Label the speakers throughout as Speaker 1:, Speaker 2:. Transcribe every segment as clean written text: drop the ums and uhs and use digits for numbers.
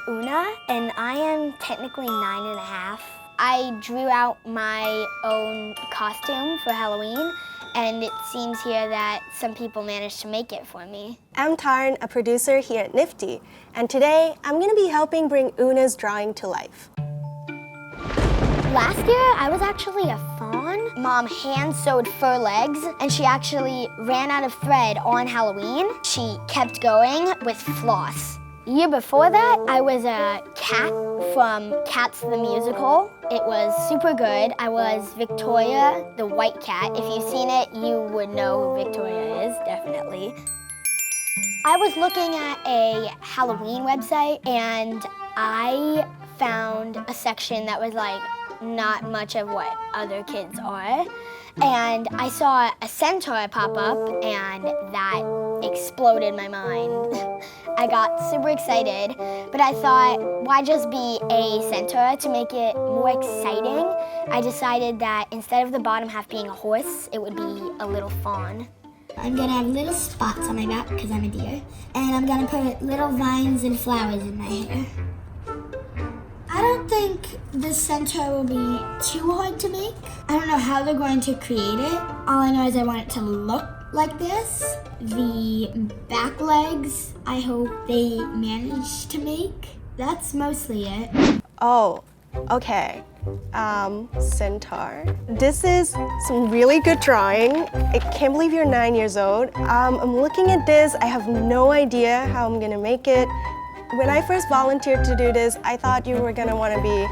Speaker 1: Una, and I am technically 9.5. I drew out my own costume for Halloween, and it seems here that some people managed to make it for me.
Speaker 2: I'm Tarn, a producer here at Nifty, and today I'm going to be helping bring Una's drawing to life.
Speaker 1: Last year, I was actually a fawn. Mom hand-sewed fur legs, and she actually ran out of thread on Halloween. She kept going with floss. The year before that, I was a cat from Cats the Musical. It was super good. I was Victoria, the white cat. If you've seen it, you would know who Victoria is, definitely. I was looking at a Halloween website, and I found a section that was like not much of what other kids are. And I saw a centaur pop up, and that exploded my mind. I got super excited, but I thought, why just be a centaur to make it more exciting? I decided that instead of the bottom half being a horse, it would be a little fawn.
Speaker 3: I'm gonna have little spots on my back because I'm a deer, and I'm gonna put little vines and flowers in my hair. I don't think the centaur will be too hard to make. I don't know how they're going to create it. All I know is I want it to look like this. The back legs, I hope they manage to make. That's mostly it.
Speaker 2: Oh, okay. Centaur. This is some really good drawing. I can't believe you're 9 years old. I'm looking at this. I have no idea how I'm gonna make it. When I first volunteered to do this, I thought you were gonna wanna be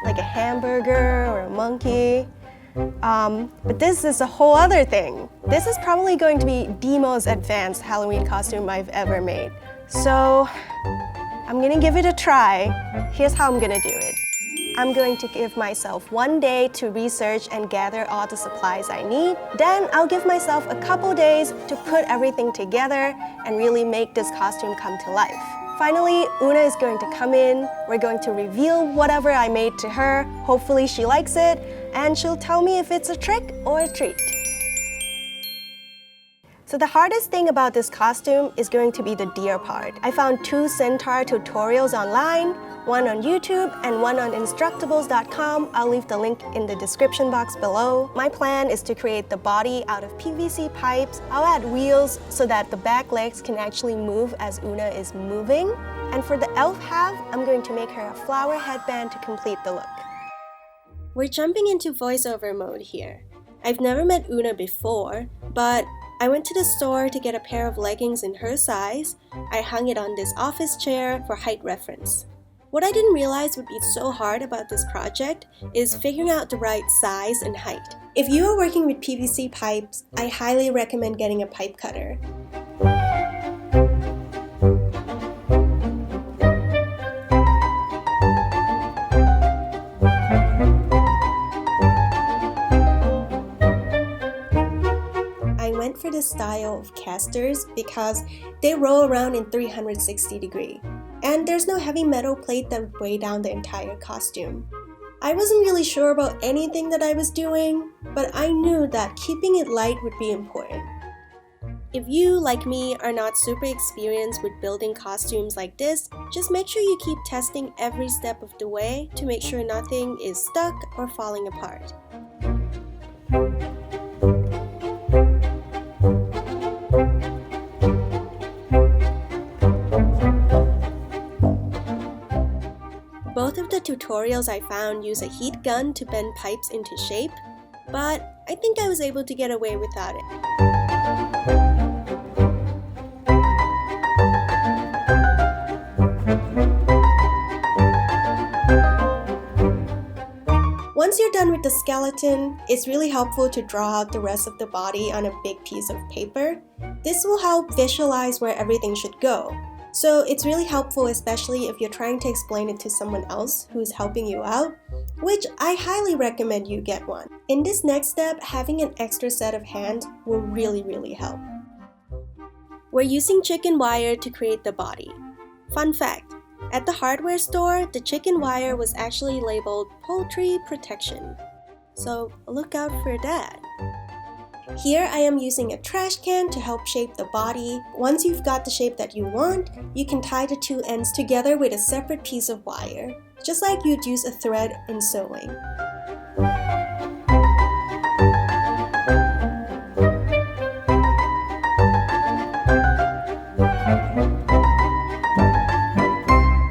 Speaker 2: like a hamburger or a monkey. But this is a whole other thing. This is probably going to be the most advanced Halloween costume I've ever made. So I'm gonna give it a try. Here's how I'm gonna do it. I'm going to give myself 1 day to research and gather all the supplies I need. Then I'll give myself a couple days to put everything together and really make this costume come to life. Finally, Una is going to come in. We're going to reveal whatever I made to her. Hopefully she likes it, and she'll tell me if it's a trick or a treat. So the hardest thing about this costume is going to be the deer part. I found 2 Centaur tutorials online, one on YouTube and one on Instructables.com. I'll leave the link in the description box below. My plan is to create the body out of PVC pipes. I'll add wheels so that the back legs can actually move as Una is moving. And for the elf half, I'm going to make her a flower headband to complete the look. We're jumping into voiceover mode here. I've never met Una before, but I went to the store to get a pair of leggings in her size. I hung it on this office chair for height reference. What I didn't realize would be so hard about this project is figuring out the right size and height. If you are working with PVC pipes, I highly recommend getting a pipe cutter. I went for the style of casters because they roll around in 360 degrees. And there's no heavy metal plate that would weigh down the entire costume. I wasn't really sure about anything that I was doing, but I knew that keeping it light would be important. If you, like me, are not super experienced with building costumes like this, just make sure you keep testing every step of the way to make sure nothing is stuck or falling apart. Both of the tutorials I found use a heat gun to bend pipes into shape, but I think I was able to get away without it. Once you're done with the skeleton, it's really helpful to draw out the rest of the body on a big piece of paper. This will help visualize where everything should go. So it's really helpful, especially if you're trying to explain it to someone else who's helping you out, which I highly recommend you get one. In this next step, having an extra set of hands will really help. We're using chicken wire to create the body. Fun fact, at the hardware store, the chicken wire was actually labeled poultry protection. So look out for that. Here I am using a trash can to help shape the body. Once you've got the shape that you want, you can tie the two ends together with a separate piece of wire, just like you'd use a thread in sewing.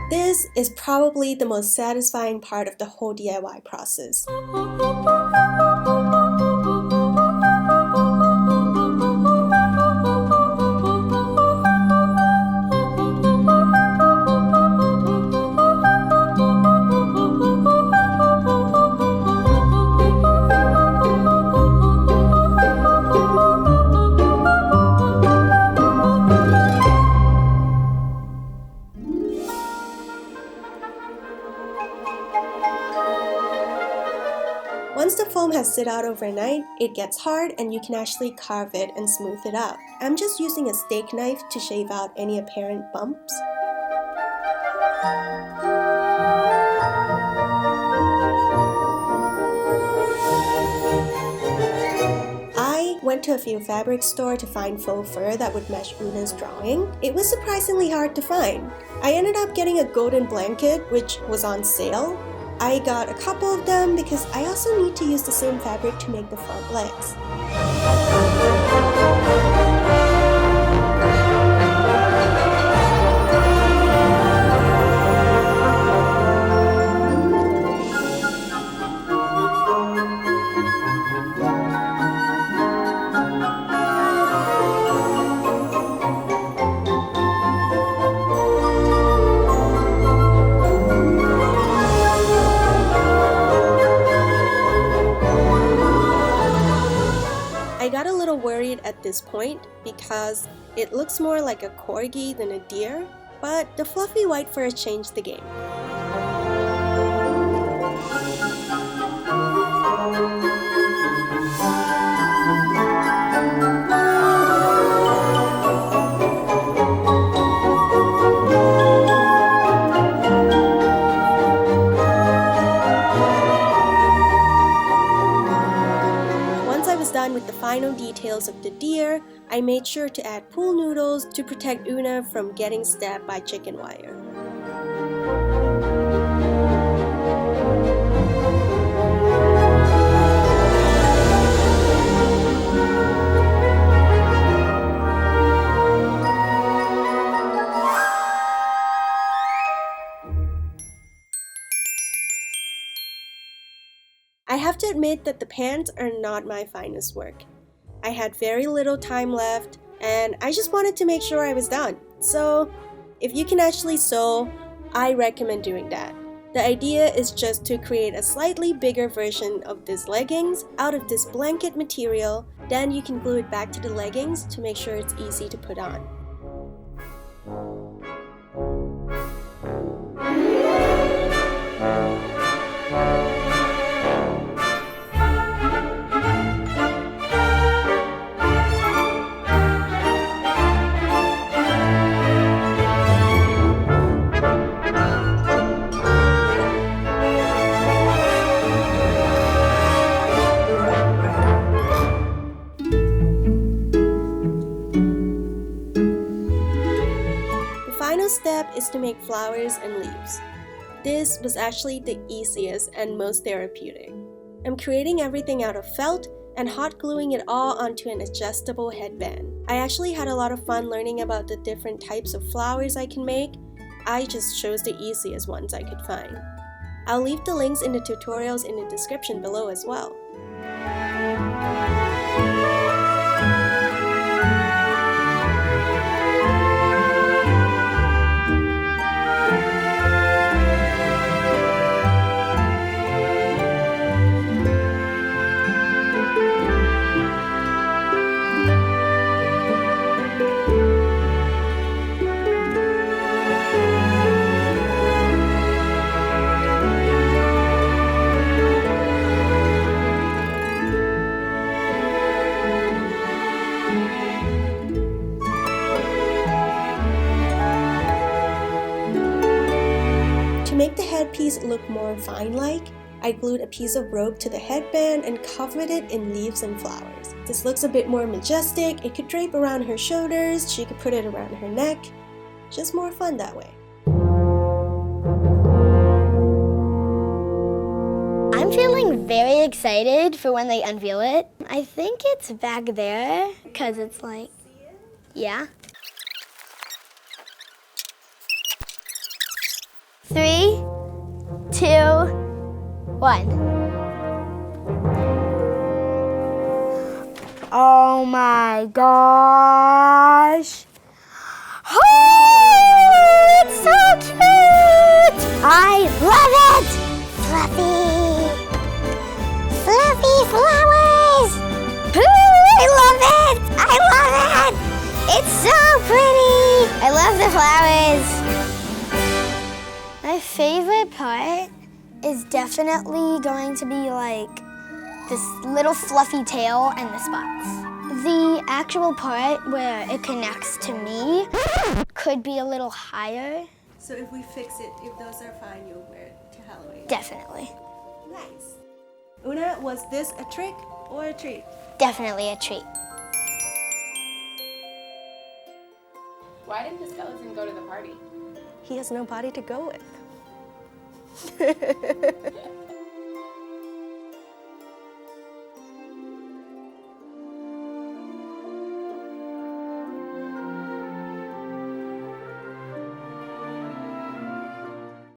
Speaker 2: This is probably the most satisfying part of the whole DIY process. Once the foam has sit out overnight, it gets hard and you can actually carve it and smooth it out. I'm just using a steak knife to shave out any apparent bumps. I went to a few fabric stores to find faux fur that would match Una's drawing. It was surprisingly hard to find. I ended up getting a golden blanket, which was on sale. I got a couple of them because I also need to use the same fabric to make the front legs. I got a little worried at this point because it looks more like a corgi than a deer, but the fluffy white fur changed the game. With the final details of the deer, I made sure to add pool noodles to protect Una from getting stabbed by chicken wire. I have to admit that the pants are not my finest work. I had very little time left and I just wanted to make sure I was done. So if you can actually sew, I recommend doing that. The idea is just to create a slightly bigger version of these leggings out of this blanket material, then you can glue it back to the leggings to make sure it's easy to put on. Step is to make flowers and leaves. This was actually the easiest and most therapeutic. I'm creating everything out of felt and hot gluing it all onto an adjustable headband. I actually had a lot of fun learning about the different types of flowers I can make. I just chose the easiest ones I could find. I'll leave the links in the tutorials in the description below as well. To make the headpiece look more vine-like, I glued a piece of rope to the headband and covered it in leaves and flowers. This looks a bit more majestic. It could drape around her shoulders. She could put it around her neck. Just more fun that way.
Speaker 1: I'm feeling very excited for when they unveil it. I think it's back there because it's like, yeah. 3, 2, 1. Oh my gosh. Oh, it's so cute. I love it. Fluffy. Fluffy flowers. Ooh, I love it. I love it. It's so pretty. I love the flowers. My favorite part is definitely going to be like this little fluffy tail and the spots. The actual part where it connects to me could be a little higher.
Speaker 2: So if we fix it, if those are fine, you'll wear it to Halloween?
Speaker 1: Definitely.
Speaker 2: Nice. Una, was this a trick or a treat?
Speaker 1: Definitely a treat.
Speaker 4: Why didn't the skeleton go to the party?
Speaker 2: He has no body to go with.